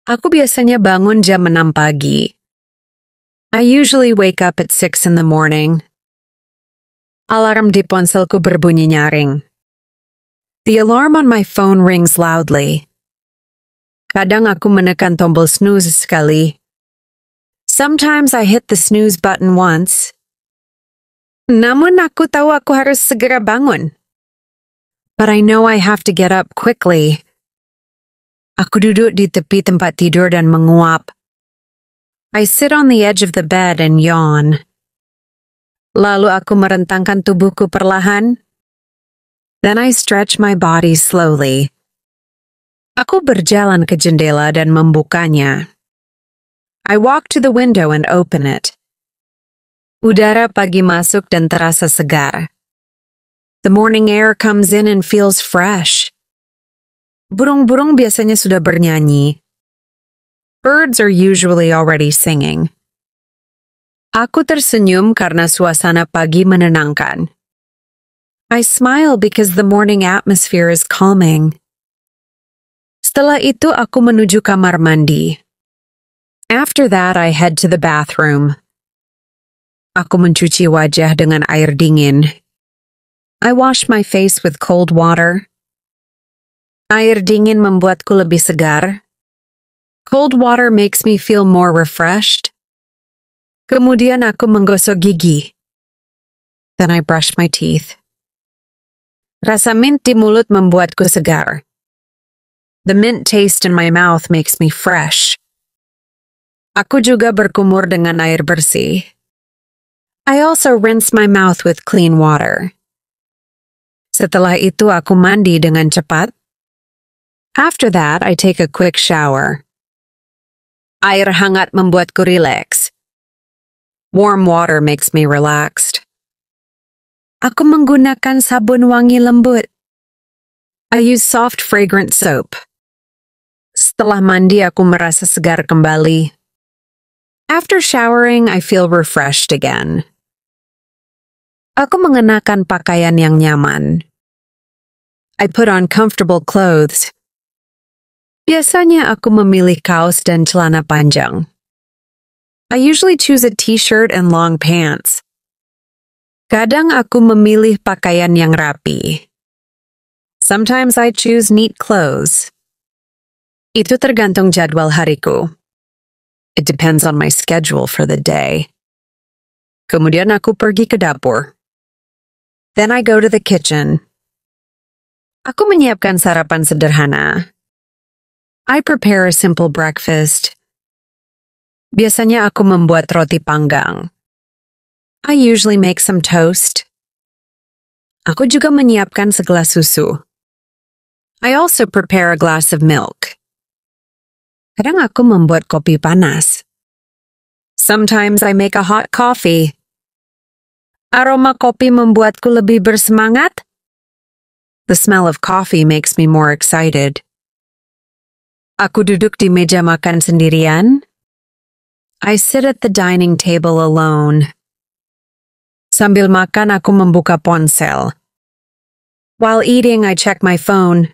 Aku biasanya bangun jam 6 pagi. I usually wake up at 6 in the morning. Alarm di ponselku berbunyi nyaring. The alarm on my phone rings loudly. Kadang aku menekan tombol snooze sekali. Sometimes I hit the snooze button once. Namun aku tahu aku harus segera bangun. But I know I have to get up quickly. Aku duduk di tepi tempat tidur dan menguap. I sit on the edge of the bed and yawn. Lalu aku merentangkan tubuhku perlahan. Then I stretch my body slowly. Aku berjalan ke jendela dan membukanya. I walk to the window and open it. Udara pagi masuk dan terasa segar. The morning air comes in and feels fresh. Burung-burung biasanya sudah bernyanyi. Birds are usually already singing. Aku tersenyum karena suasana pagi menenangkan. I smile because the morning atmosphere is calming. Setelah itu aku menuju kamar mandi. After that, I head to the bathroom. Aku mencuci wajah dengan air dingin. I wash my face with cold water. Air dingin membuatku lebih segar. Cold water makes me feel more refreshed. Kemudian aku menggosok gigi. Then I brush my teeth. Rasa mint di mulut membuatku segar. The mint taste in my mouth makes me fresh. Aku juga berkumur dengan air bersih. I also rinse my mouth with clean water. Setelah itu aku mandi dengan cepat. After that, I take a quick shower. Air hangat membuatku rileks. Warm water makes me relaxed. Aku menggunakan sabun wangi lembut. I use soft fragrant soap. Setelah mandi, aku merasa segar kembali. After showering, I feel refreshed again. Aku mengenakan pakaian yang nyaman. I put on comfortable clothes. Biasanya aku memilih kaos dan celana panjang. I usually choose a t-shirt and long pants. Kadang aku memilih pakaian yang rapi. Sometimes I choose neat clothes. Itu tergantung jadwal hariku. It depends on my schedule for the day. Kemudian aku pergi ke dapur. Then I go to the kitchen. Aku menyiapkan sarapan sederhana. I prepare a simple breakfast. Biasanya aku membuat roti panggang. I usually make some toast. Aku juga menyiapkan segelas susu. I also prepare a glass of milk. Kadang aku membuat kopi panas. Sometimes I make a hot coffee. Aroma kopi membuatku lebih bersemangat. The smell of coffee makes me more excited. Aku duduk di meja makan sendirian. I sit at the dining table alone. Sambil makan, aku membuka ponsel. While eating, I check my phone.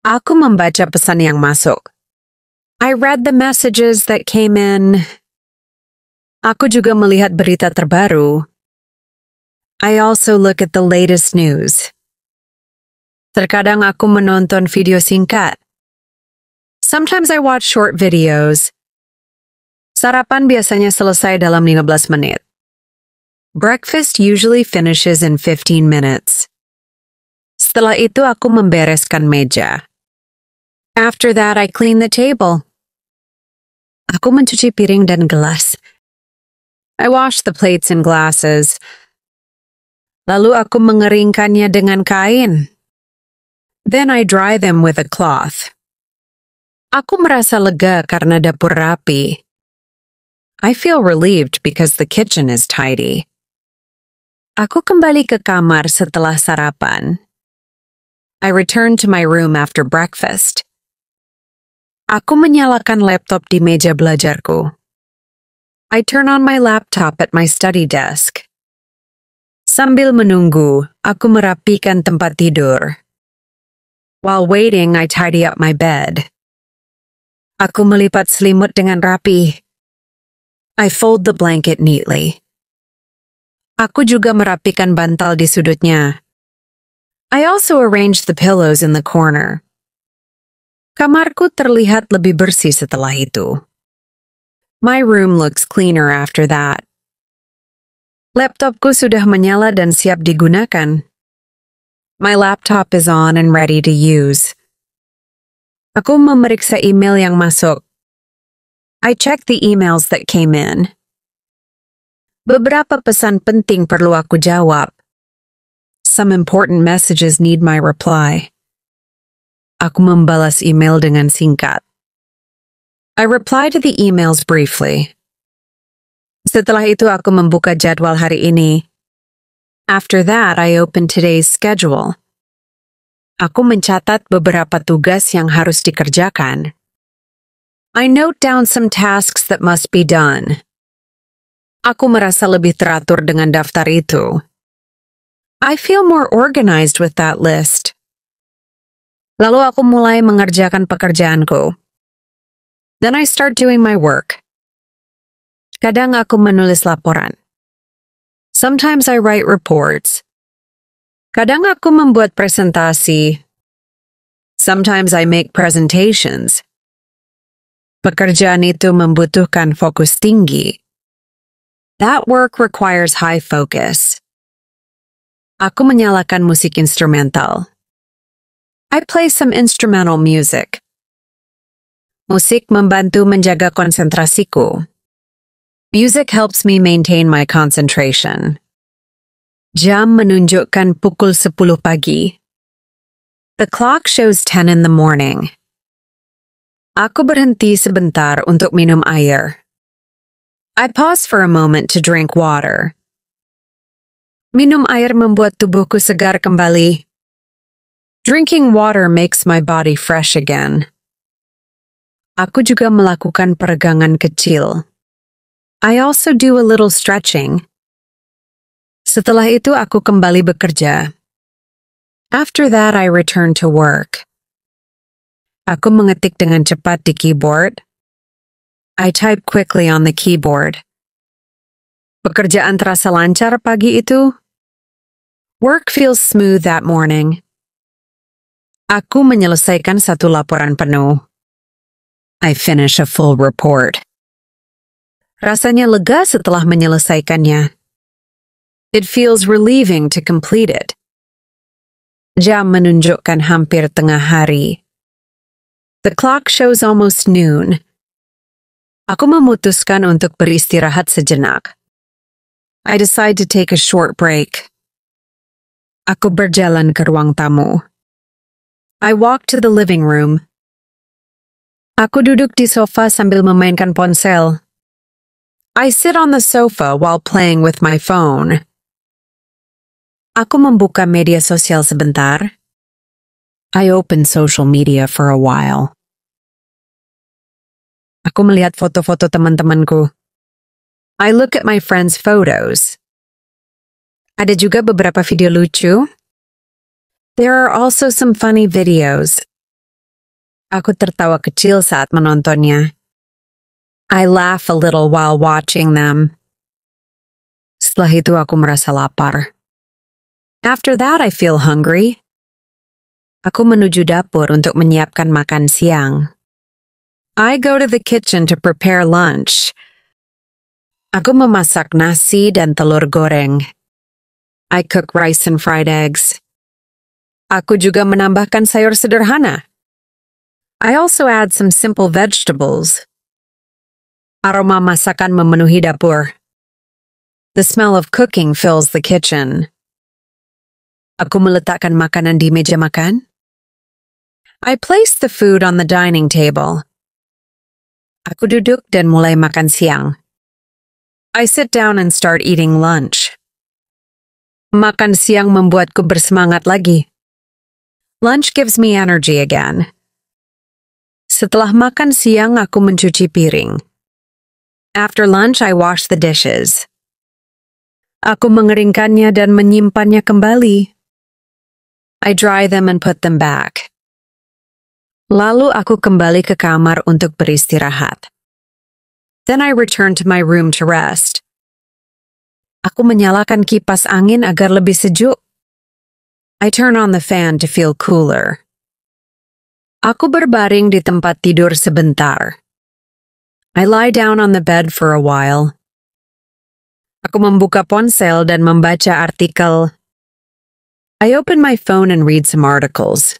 Aku membaca pesan yang masuk. I read the messages that came in. Aku juga melihat berita terbaru. I also look at the latest news. Terkadang aku menonton video singkat. Sometimes I watch short videos. Sarapan biasanya selesai dalam 15 menit. Breakfast usually finishes in 15 minutes. Setelah itu aku membereskan meja. After that, I clean the table. Aku mencuci piring dan gelas. I wash the plates and glasses. Lalu aku mengeringkannya dengan kain. Then I dry them with a cloth. Aku merasa lega karena dapur rapi. I feel relieved because the kitchen is tidy. Aku kembali ke kamar setelah sarapan. I return to my room after breakfast. Aku menyalakan laptop di meja belajarku. I turn on my laptop at my study desk. Sambil menunggu, aku merapikan tempat tidur. While waiting, I tidy up my bed. Aku melipat selimut dengan rapi. I fold the blanket neatly. Aku juga merapikan bantal di sudutnya. I also arranged the pillows in the corner. Kamarku terlihat lebih bersih setelah itu. My room looks cleaner after that. Laptopku sudah menyala dan siap digunakan. My laptop is on and ready to use. Aku memeriksa email yang masuk. I check the emails that came in. Beberapa pesan penting perlu aku jawab. Some important messages need my reply. Aku membalas email dengan singkat. I reply to the emails briefly. Setelah itu aku membuka jadwal hari ini. After that, I open today's schedule. Aku mencatat beberapa tugas yang harus dikerjakan. I note down some tasks that must be done. Aku merasa lebih teratur dengan daftar itu. I feel more organized with that list. Lalu aku mulai mengerjakan pekerjaanku. Then I start doing my work. Kadang aku menulis laporan. Sometimes I write reports. Kadang aku membuat presentasi. Sometimes I make presentations. Pekerjaan itu membutuhkan fokus tinggi. That work requires high focus. Aku menyalakan musik instrumental. I play some instrumental music. Musik membantu menjaga konsentrasiku. Music helps me maintain my concentration. Jam menunjukkan pukul 10 pagi. The clock shows 10 in the morning. Aku berhenti sebentar untuk minum air. I pause for a moment to drink water. Minum air membuat tubuhku segar kembali. Drinking water makes my body fresh again. Aku juga melakukan peregangan kecil. I also do a little stretching. Setelah itu aku kembali bekerja. After that, I return to work. Aku mengetik dengan cepat di keyboard. I type quickly on the keyboard. Pekerjaan terasa lancar pagi itu. Work feels smooth that morning. Aku menyelesaikan satu laporan penuh. I finish a full report. Rasanya lega setelah menyelesaikannya. It feels relieving to complete it. Jam menunjukkan hampir tengah hari. The clock shows almost noon. Aku memutuskan untuk beristirahat sejenak. I decide to take a short break. Aku berjalan ke ruang tamu. I walk to the living room. Aku duduk di sofa sambil memainkan ponsel. I sit on the sofa while playing with my phone. Aku membuka media sosial sebentar. I open social media for a while. Aku melihat foto-foto teman-temanku. I look at my friends' photos. Ada juga beberapa video lucu. There are also some funny videos. Aku tertawa kecil saat menontonnya. I laugh a little while watching them. Setelah itu aku merasa lapar. After that, I feel hungry. Aku menuju dapur untuk menyiapkan makan siang. I go to the kitchen to prepare lunch. Aku memasak nasi dan telur goreng. I cook rice and fried eggs. Aku juga menambahkan sayur sederhana. I also add some simple vegetables. Aroma masakan memenuhi dapur. The smell of cooking fills the kitchen. Aku meletakkan makanan di meja makan. I place the food on the dining table. Aku duduk dan mulai makan siang. I sit down and start eating lunch. Makan siang membuatku bersemangat lagi. Lunch gives me energy again. Setelah makan siang, aku mencuci piring. After lunch, I wash the dishes. Aku mengeringkannya dan menyimpannya kembali. I dry them and put them back. Lalu aku kembali ke kamar untuk beristirahat. Then I return to my room to rest. Aku menyalakan kipas angin agar lebih sejuk. I turn on the fan to feel cooler. Aku berbaring di tempat tidur sebentar. I lie down on the bed for a while. Aku membuka ponsel dan membaca artikel. I open my phone and read some articles.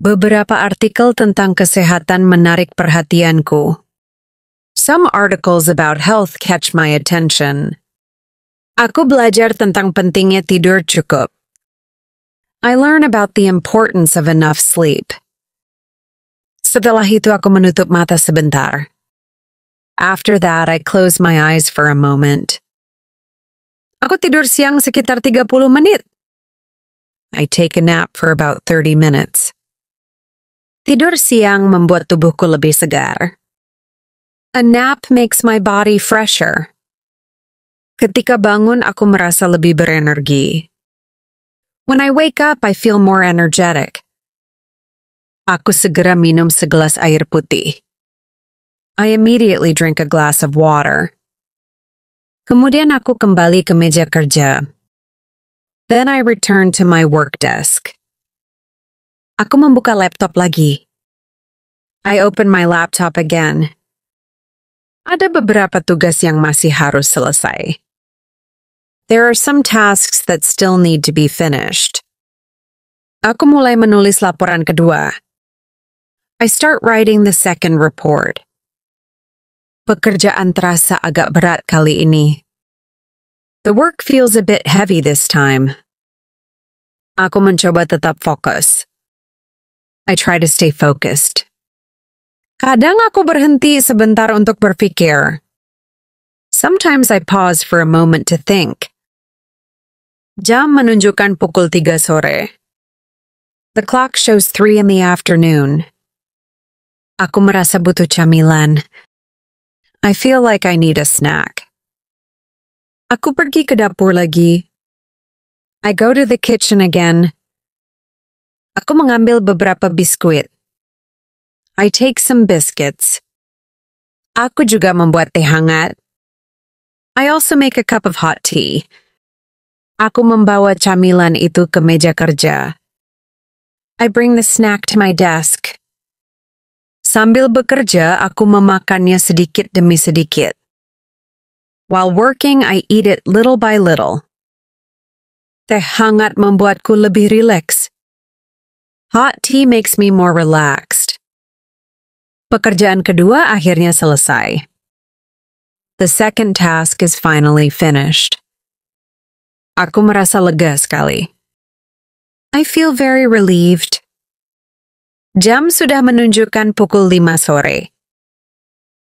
Beberapa artikel tentang kesehatan menarik perhatianku. Some articles about health catch my attention. Aku belajar tentang pentingnya tidur cukup. I learn about the importance of enough sleep. Setelah itu aku menutup mata sebentar. After that, I close my eyes for a moment. Aku tidur siang sekitar 30 menit. I take a nap for about 30 minutes. Tidur siang membuat tubuhku lebih segar. A nap makes my body fresher. Ketika bangun, aku merasa lebih berenergi. When I wake up, I feel more energetic. Aku segera minum segelas air putih. I immediately drink a glass of water. Kemudian aku kembali ke meja kerja. Then I return to my work desk. Aku membuka laptop lagi. I open my laptop again. Ada beberapa tugas yang masih harus selesai. There are some tasks that still need to be finished. Aku mulai menulis laporan kedua. I start writing the second report. Pekerjaan terasa agak berat kali ini. The work feels a bit heavy this time. Aku mencoba tetap fokus. I try to stay focused. Kadang aku berhenti sebentar untuk berpikir. Sometimes I pause for a moment to think. Jam menunjukkan pukul 3 sore. The clock shows 3 in the afternoon. Aku merasa butuh camilan. I feel like I need a snack. Aku pergi ke dapur lagi. I go to the kitchen again. Aku mengambil beberapa biskuit. I take some biscuits. Aku juga membuat teh hangat. I also make a cup of hot tea. Aku membawa camilan itu ke meja kerja. I bring the snack to my desk. Sambil bekerja, aku memakannya sedikit demi sedikit. While working, I eat it little by little. Teh hangat membuatku lebih rileks. Hot tea makes me more relaxed. Pekerjaan kedua akhirnya selesai. The second task is finally finished. Aku merasa lega sekali. I feel very relieved. Jam sudah menunjukkan pukul 5 sore.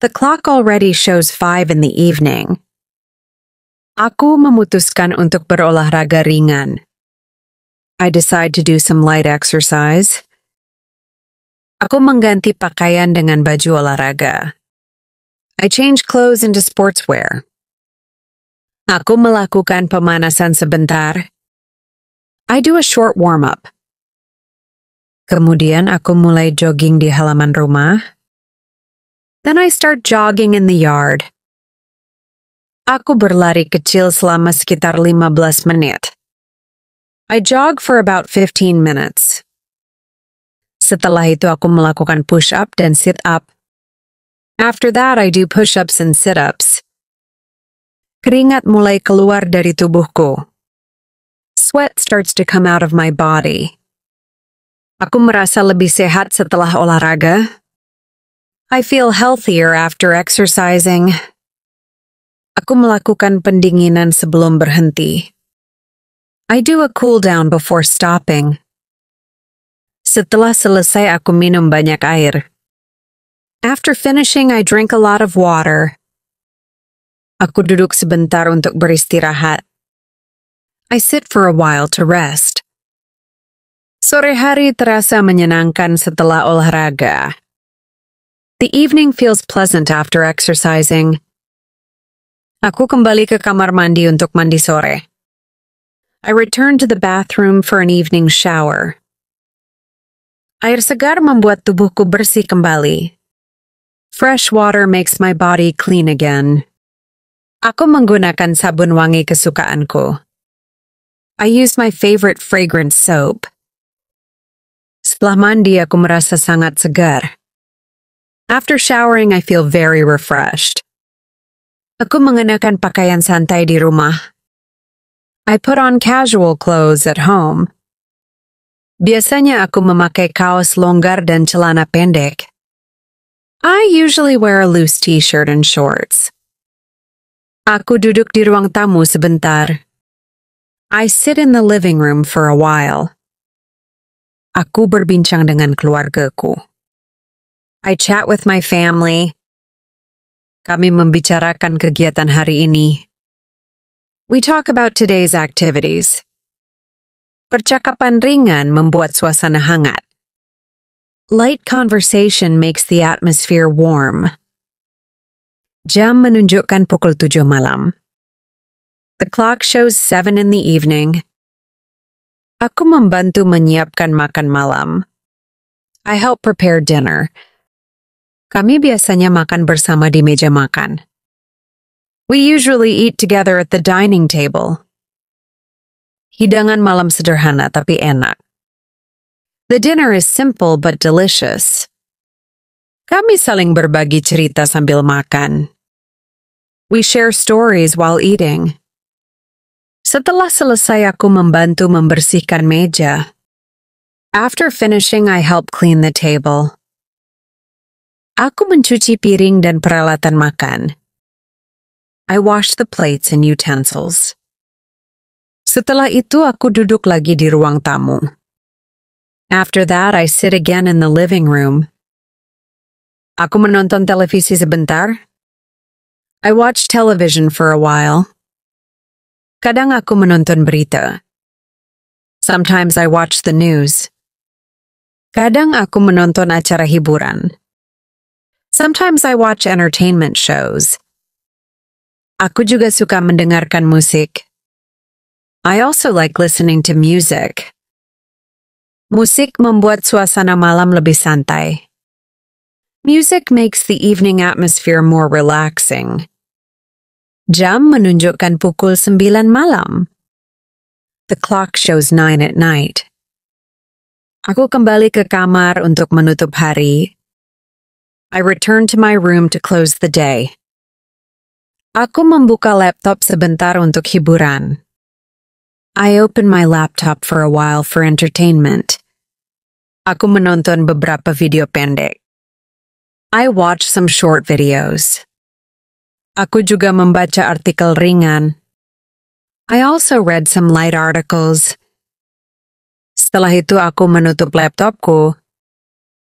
The clock already shows 5 in the evening. Aku memutuskan untuk berolahraga ringan. I decide to do some light exercise. Aku mengganti pakaian dengan baju olahraga. I change clothes into sportswear. Aku melakukan pemanasan sebentar. I do a short warm-up. Kemudian aku mulai jogging di halaman rumah. Then I start jogging in the yard. Aku berlari kecil selama sekitar 15 menit. I jog for about 15 minutes. Setelah itu aku melakukan push-up dan sit-up. After that, I do push-ups and sit-ups. Keringat mulai keluar dari tubuhku. Sweat starts to come out of my body. Aku merasa lebih sehat setelah olahraga. I feel healthier after exercising. Aku melakukan pendinginan sebelum berhenti. I do a cool down before stopping. Setelah selesai, aku minum banyak air. After finishing, I drink a lot of water. Aku duduk sebentar untuk beristirahat. I sit for a while to rest. Sore hari terasa menyenangkan setelah olahraga. The evening feels pleasant after exercising. Aku kembali ke kamar mandi untuk mandi sore. I return to the bathroom for an evening shower. Air segar membuat tubuhku bersih kembali. Fresh water makes my body clean again. Aku menggunakan sabun wangi kesukaanku. I use my favorite fragrance soap. Setelah mandi, aku merasa sangat segar. After showering, I feel very refreshed. Aku mengenakan pakaian santai di rumah. I put on casual clothes at home. Biasanya aku memakai kaos longgar dan celana pendek. I usually wear a loose t-shirt and shorts. Aku duduk di ruang tamu sebentar. I sit in the living room for a while. Aku berbincang dengan keluargaku. I chat with my family. Kami membicarakan kegiatan hari ini. We talk about today's activities. Percakapan ringan membuat suasana hangat. Light conversation makes the atmosphere warm. Jam menunjukkan pukul 7 malam. The clock shows 7 in the evening. Aku membantu menyiapkan makan malam. I help prepare dinner. Kami biasanya makan bersama di meja makan. We usually eat together at the dining table. Hidangan malam sederhana tapi enak. The dinner is simple but delicious. Kami saling berbagi cerita sambil makan. We share stories while eating. Setelah selesai, aku membantu membersihkan meja. After finishing, I help clean the table. Aku mencuci piring dan peralatan makan. I wash the plates and utensils. Setelah itu, aku duduk lagi di ruang tamu. After that, I sit again in the living room. Aku menonton televisi sebentar. I watch television for a while. Kadang aku menonton berita. Sometimes I watch the news. Kadang aku menonton acara hiburan. Sometimes I watch entertainment shows. Aku juga suka mendengarkan musik. I also like listening to music. Musik membuat suasana malam lebih santai. Music makes the evening atmosphere more relaxing. Jam menunjukkan pukul 9 malam. The clock shows 9 at night. Aku kembali ke kamar untuk menutup hari. I return to my room to close the day. Aku membuka laptop sebentar untuk hiburan. I open my laptop for a while for entertainment. Aku menonton beberapa video pendek. I watch some short videos. Aku juga membaca artikel ringan. I also read some light articles. Setelah itu aku menutup laptopku.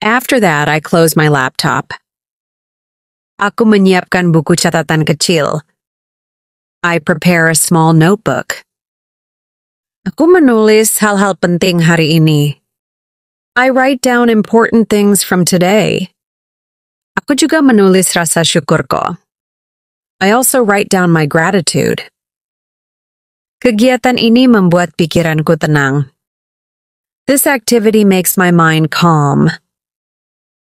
After that, I close my laptop. Aku menyiapkan buku catatan kecil. I prepare a small notebook. Aku menulis hal-hal penting hari ini. I write down important things from today. Aku juga menulis rasa syukurku. I also write down my gratitude. Kegiatan ini membuat pikiranku tenang. This activity makes my mind calm.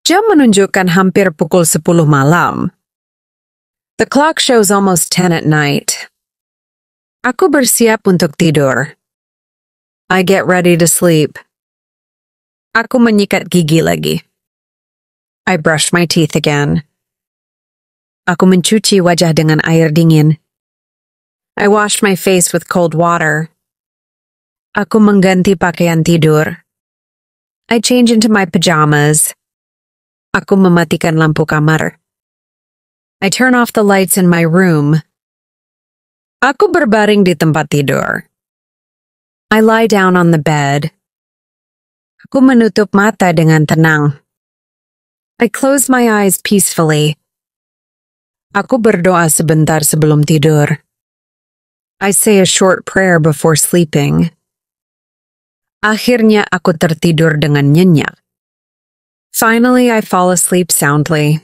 Jam menunjukkan hampir pukul 10 malam. The clock shows almost 10 at night. Aku bersiap untuk tidur. I get ready to sleep. Aku menyikat gigi lagi. I brush my teeth again. Aku mencuci wajah dengan air dingin. I wash my face with cold water. Aku mengganti pakaian tidur. I change into my pajamas. Aku mematikan lampu kamar. I turn off the lights in my room. Aku berbaring di tempat tidur. I lie down on the bed. Aku menutup mata dengan tenang. I close my eyes peacefully. Aku berdoa sebentar sebelum tidur. I say a short prayer before sleeping. Akhirnya aku tertidur dengan nyenyak. Finally, I fall asleep soundly.